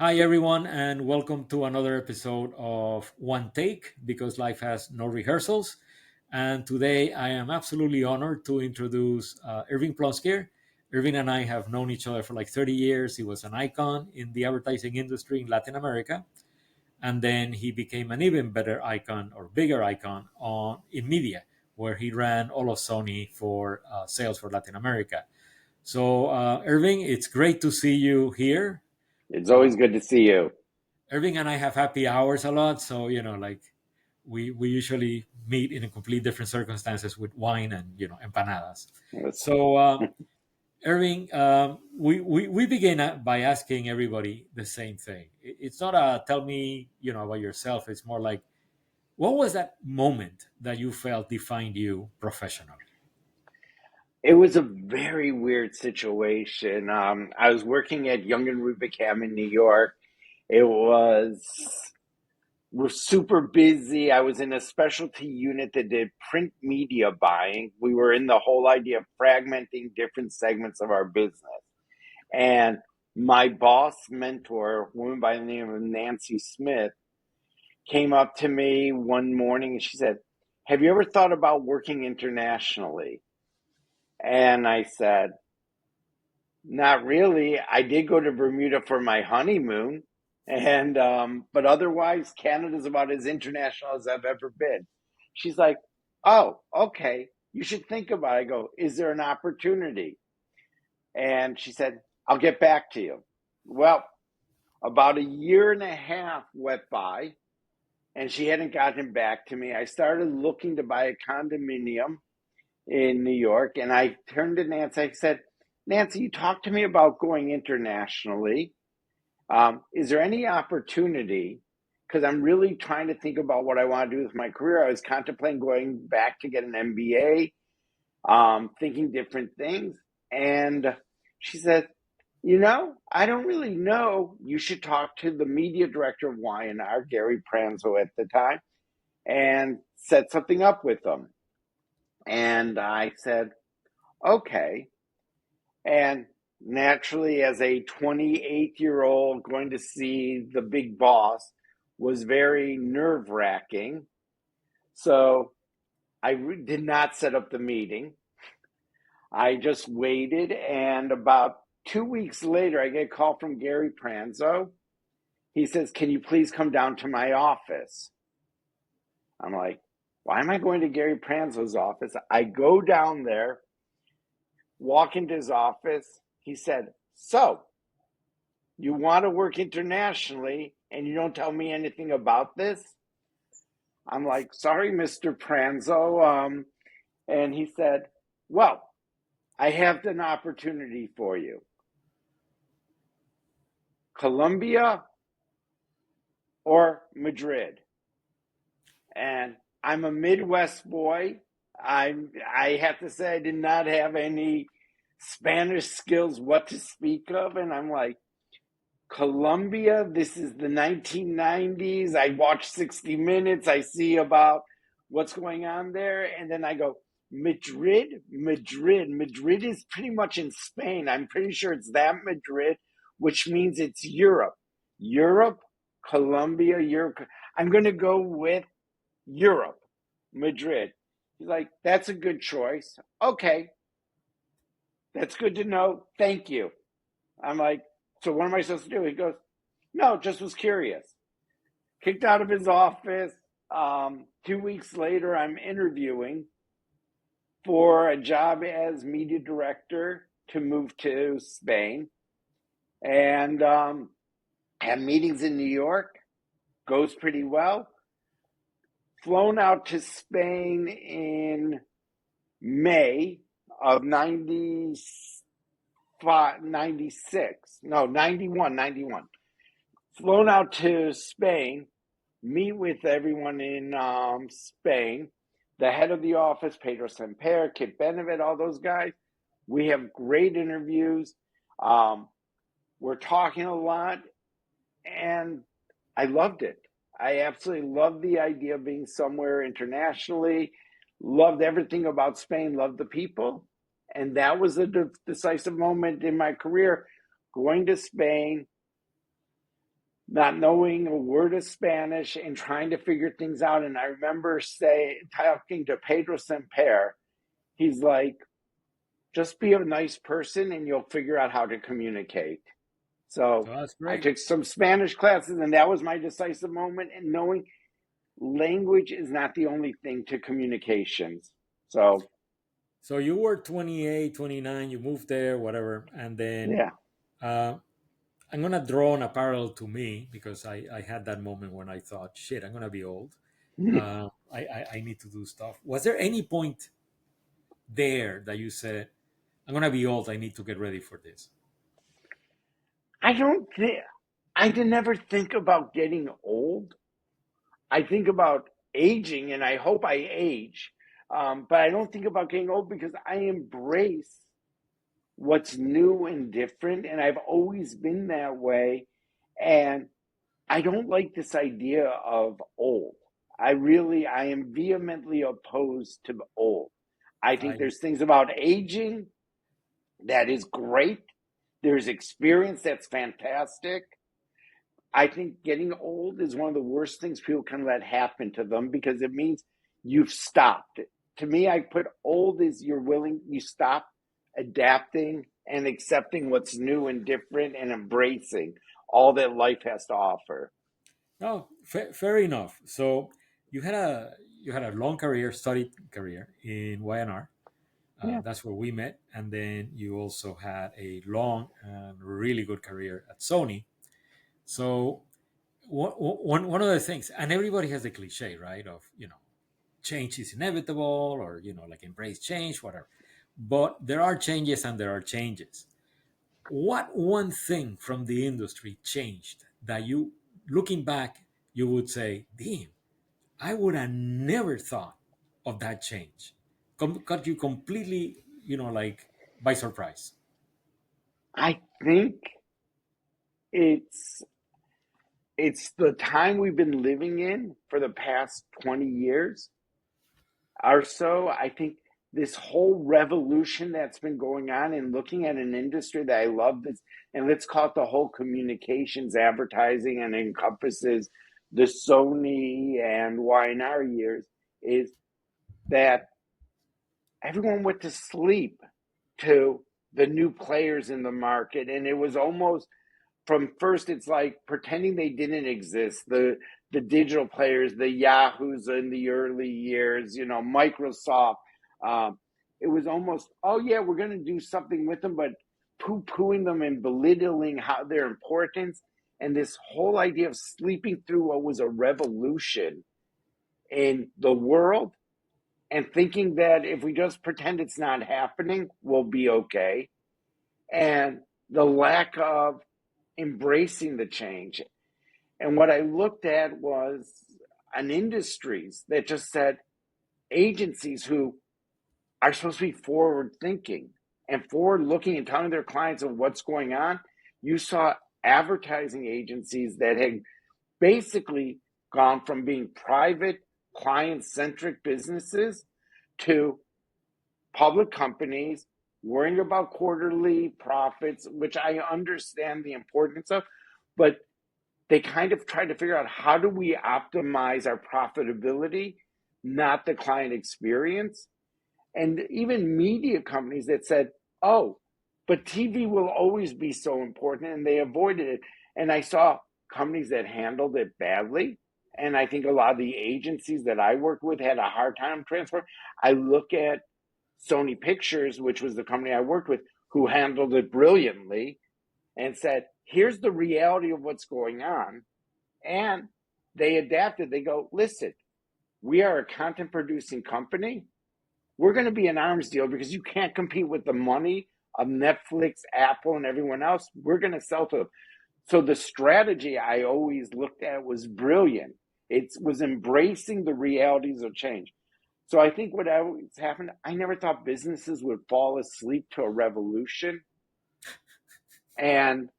Hi, everyone, and welcome to another episode of One Take because life has no rehearsals. And today I am absolutely honored to introduce Irving Plonskier. Irving and I have known each other for like 30 years. He was an icon in the advertising industry in Latin America. And then he became an even better icon or bigger icon in media, where he ran all of Sony for sales for Latin America. So, Irving, it's great to see you here. It's Uh, always good to see you. Irving and I have happy hours a lot, so like we usually meet in a complete different circumstances with wine and empanadas. Yes. So Irving, we begin by asking everybody the same thing. It's not a tell me about yourself. It's more like what was that moment that you felt defined you professionally? It was a very weird situation. I was working at Young and Rubicam in New York. It was We're super busy. I was in a specialty unit that did print media buying. We were in the whole idea of fragmenting different segments of our business. And my boss mentor, a woman by the name of Nancy Smith, came up to me one morning and she said, "Have you ever thought about working internationally?" And I said, "Not really. I did go to Bermuda for my honeymoon, and but otherwise, Canada's about as international as I've ever been." She's like, "Oh, okay. You should think about it." I go, "Is there an opportunity?" And she said, "I'll get back to you." Well, about a year and a half went by, and she hadn't gotten back to me. I started looking to buy a condominium in New York, and I turned to Nancy. I said, "Nancy, you talked to me about going internationally. Is there any opportunity? Because I'm really trying to think about what I want to do with my career. I was contemplating going back to get an MBA, thinking different things." And she said, I don't really know. You should talk to the media director of Y&R, Gary Pranzo at the time, and set something up with them." And I said, "Okay." And naturally, as a 28-year-old going to see the big boss was very nerve-wracking. So I did not set up the meeting. I just waited, and about 2 weeks later, I get a call from Gary Pranzo. He says, "Can you please come down to my office?" I'm like, "Why am I going to Gary Pranzo's office?" I go down there, walk into his office. He said, "So, you want to work internationally and you don't tell me anything about this?" I'm like, "Sorry, Mr. Pranzo." And he said, "Well, I have an opportunity for you. Colombia or Madrid?" And I'm a Midwest boy. I have to say I did not have any Spanish skills what to speak of. And I'm like, "Colombia, this is the 1990s. I watch 60 Minutes. I see about what's going on there." And then I go, "Madrid, Madrid. Madrid is pretty much in Spain. I'm pretty sure it's that Madrid, which means it's Europe. Europe, Colombia, Europe. I'm going to go with Europe, Madrid." He's like, "That's a good choice." "Okay, that's good to know. Thank you." I'm like, "So what am I supposed to do?" He goes, "No, just was curious." Kicked out of his office. 2 weeks later, I'm interviewing for a job as media director to move to Spain, and have meetings in New York. Goes pretty well. Flown out to Spain in May of 96. No, 91. Flown out to Spain, meet with everyone in Spain, the head of the office, Pedro Semper, Kit Benevit, all those guys. We have great interviews. We're talking a lot, and I loved it. I absolutely loved the idea of being somewhere internationally, loved everything about Spain, loved the people. And that was a decisive moment in my career, going to Spain, not knowing a word of Spanish and trying to figure things out. And I remember talking to Pedro Semper. He's like, just be a nice person and you'll figure out how to communicate. So So that's I great. took some Spanish classes, and that was my decisive moment. And knowing language is not the only thing to communications. So, So you were 28, 29. You moved there, whatever. And then yeah. uh, I'm going to draw on a parallel to me because I had that moment when I thought, shit, I'm going to be old. I need to do stuff. Was there any point there that you said, I'm going to be old. I need to get ready for this? I don't think, I did never think about getting old. I think about aging, and I hope I age. But I don't think about getting old because I embrace what's new and different, and I've always been that way. And I don't like this idea of old. I am vehemently opposed to old. I think I there's things about aging that is great. There's experience that's fantastic. I think getting old is one of the worst things people can let happen to them because it means you've stopped. To me, I put old as you stop adapting and accepting what's new and different and embracing all that life has to offer. No, fair enough. So you had a long career, studied career in YNR. Yeah. That's where we met, and then you also had a long and really good career at Sony. So one of the things, and everybody has the cliche, right? Of change is inevitable, or like embrace change, whatever. But there are changes, and there are changes. What one thing from the industry changed that you, looking back, you would say, damn, I would have never thought of that change. Caught you completely, like by surprise. I think it's it's the time we've been living in for the past 20 years or so. I think this whole revolution that's been going on and looking at an industry that I love this, and let's call it the whole communications advertising and encompasses the Sony and Y&R years, is that everyone went to sleep to the new players in the market. And it was almost from first, it's like pretending they didn't exist. The digital players, the Yahoos in the early years, Microsoft. Um, it was almost, oh yeah, we're going to do something with them, but poo-pooing them and belittling how their importance. And this whole idea of sleeping through what was a revolution in the world and thinking that if we just pretend it's not happening, we'll be okay. And the lack of embracing the change. And what I looked at was an industries that just said agencies who are supposed to be forward thinking and forward looking and telling their clients of what's going on. You saw advertising agencies that had basically gone from being private client centric businesses to public companies worrying about quarterly profits, which I understand the importance of, but they kind of try to figure out how do we optimize our profitability, not the client experience. And even media companies that said, oh, but TV will always be so important, and they avoided it. And I saw companies that handled it badly. And I think a lot of the agencies that I worked with had a hard time transferring. I look at Sony Pictures, which was the company I worked with, who handled it brilliantly and said, here's the reality of what's going on. And they adapted. They go, listen, we are a content producing company. We're going to be an arms deal because you can't compete with the money of Netflix, Apple, and everyone else. We're going to sell to them. So the strategy I always looked at was brilliant. It was embracing the realities of change. So I think what always happened, I never thought businesses would fall asleep to a revolution and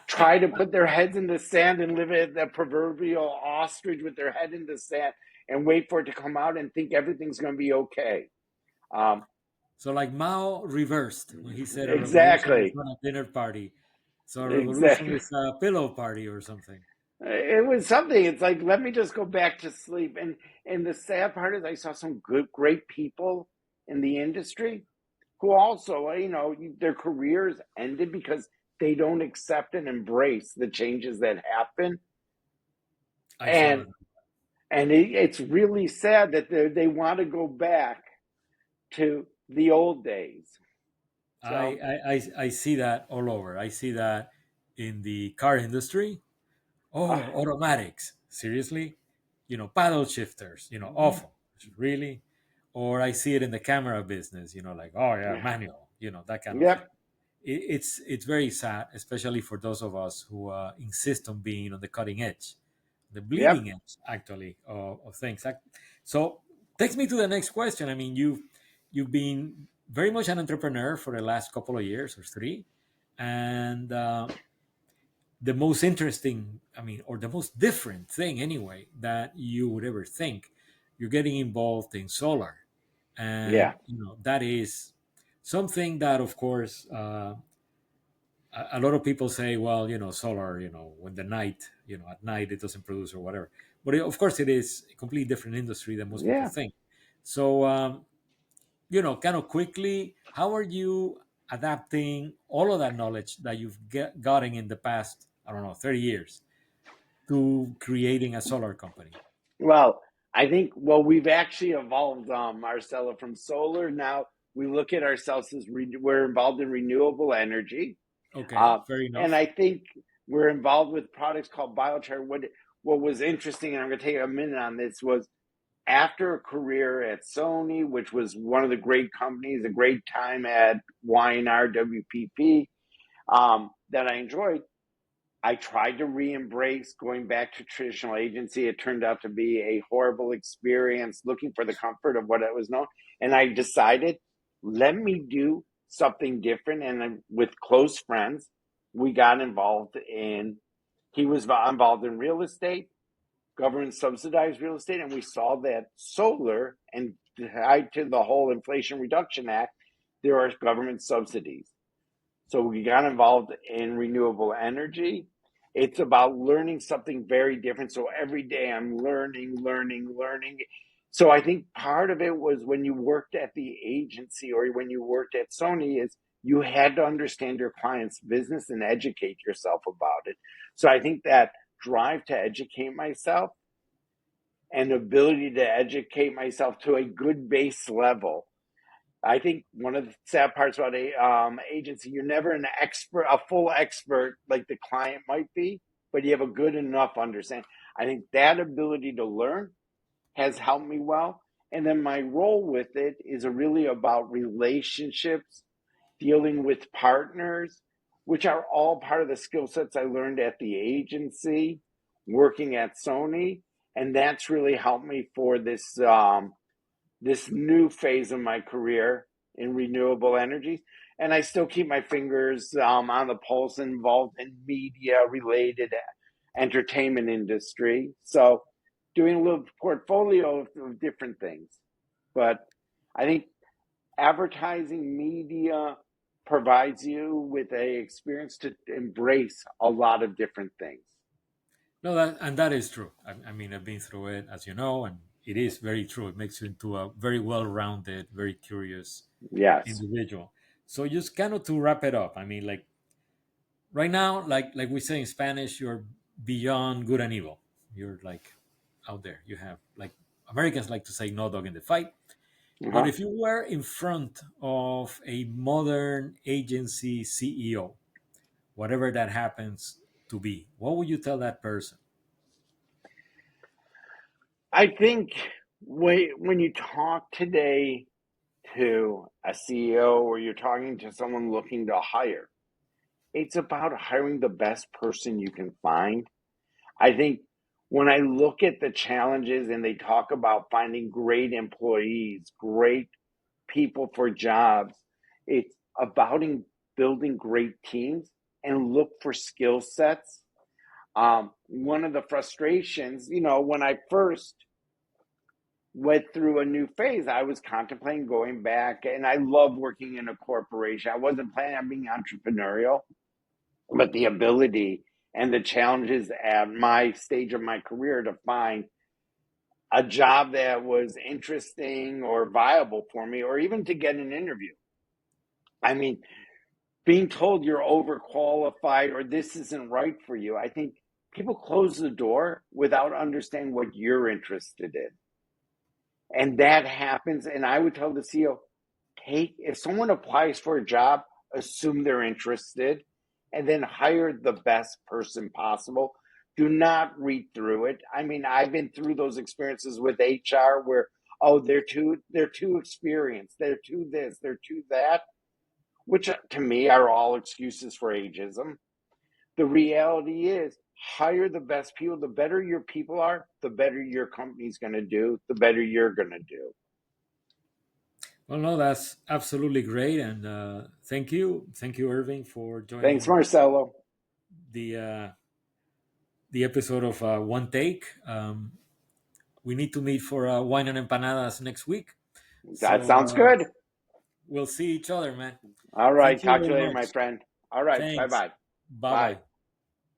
try to put their heads in the sand and live at the proverbial ostrich with their head in the sand and wait for it to come out and think everything's going to be okay. Um, So like Mao reversed when he said a revolution is exactly. not a dinner party. So a revolution Exactly. is a pillow party or something. It was something. It's like, let me just go back to sleep. And the sad part is, I saw some great people in the industry who also, their careers ended because they don't accept and embrace the changes that happen. I saw And that. it's really sad that they want to go back to the old days. So, I see that all over. I see that in the car industry. uh, Oh, automatics. Seriously? Paddle shifters, awful. Really? Or I see it in the camera business, like, oh yeah, yeah, manual, that kind of thing. yep, It's very sad, especially for those of us who insist on being on the cutting edge, the bleeding yep. edge, actually, of things. So takes me to the next question. I mean, you've been very much an entrepreneur for the last couple of years or three, and the most interesting, I mean, or the most different thing anyway that you would ever think, you're getting involved in solar, Yeah, and that is something that, of course, a lot of people say, well, solar, when the night, at night it doesn't produce or whatever. But of course, it is a completely different industry than most people yeah. think. So, kind of quickly, how are you adapting all of that knowledge that you've gotten in the past, I don't know, 30 years to creating a solar company? Well, I think, we've actually evolved, Marcella, from solar. Now we look at ourselves as we're involved in renewable energy. Okay, Uh, fair and enough. I think we're involved with products called biochar. What was interesting, and I'm going to take a minute on this, was after a career at Sony, which was one of the great companies, a great time at Y&R WPP, that I enjoyed. I tried to re-embrace going back to traditional agency. It turned out to be a horrible experience, looking for the comfort of what I was known. And I decided, let me do something different. And with close friends, we got involved in, he was involved in real estate, government subsidized real estate. And we saw that solar, and tied to the whole Inflation Reduction Act, there are government subsidies. So we got involved in renewable energy. It's about learning something very different. So every day I'm learning, learning, learning. So I think part of it was when you worked at the agency or when you worked at Sony is you had to understand your client's business and educate yourself about it. So I think that drive to educate myself and ability to educate myself to a good base level. I think one of the sad parts about a agency, you're never an expert, a full expert like the client might be, but you have a good enough understanding. I think that ability to learn has helped me well. And then my role with it is really about relationships, dealing with partners, which are all part of the skill sets I learned at the agency, working at Sony. And that's really helped me for this new phase of my career in renewable energies. And I still keep my fingers on the pulse, involved in media related entertainment industry. So doing a little portfolio of different things. But I think advertising media provides you with a experience to embrace a lot of different things. No, that is true. I mean, I've been through it, as you know, and it is very true. It makes you into a very well-rounded, very curious Yes. individual. So just kind of to wrap it up, I mean, like right now, like we say in Spanish, you're beyond good and evil. You're like out there. You have, like, Americans like to say, no dog in the fight. But Uh-huh. if you were in front of a modern agency CEO, whatever that happens to be, what would you tell that person? I think when you talk today to a CEO or you're talking to someone looking to hire, it's about hiring the best person you can find. I think when I look at the challenges and they talk about finding great employees, great people for jobs, it's about building great teams and look for skill sets. One of the frustrations, when I first went through a new phase, I was contemplating going back, and I love working in a corporation. I wasn't planning on being entrepreneurial, but the ability and the challenges at my stage of my career to find a job that was interesting or viable for me, or even to get an interview. I mean, being told you're overqualified or this isn't right for you, I think people close the door without understanding what you're interested in. And that happens. And I would tell the CEO, if someone applies for a job, assume they're interested and then hire the best person possible. Do not read through it. I mean, I've been through those experiences with HR where, oh, they're too experienced, they're too this, they're too that, which to me are all excuses for ageism. The reality is, hire the best people. The better your people are, the better your company's going to do, the better you're going to do. Well, no, that's absolutely great, and thank you, Irving, for Thanks, joining Marcelo. the the episode of One Take. We need to meet for wine and empanadas next week, That so sounds good. we'll see each other, man. All right. Thank you Talk to very you later, much. my friend. All right. Thanks. Bye-bye. Bye Bye. bye.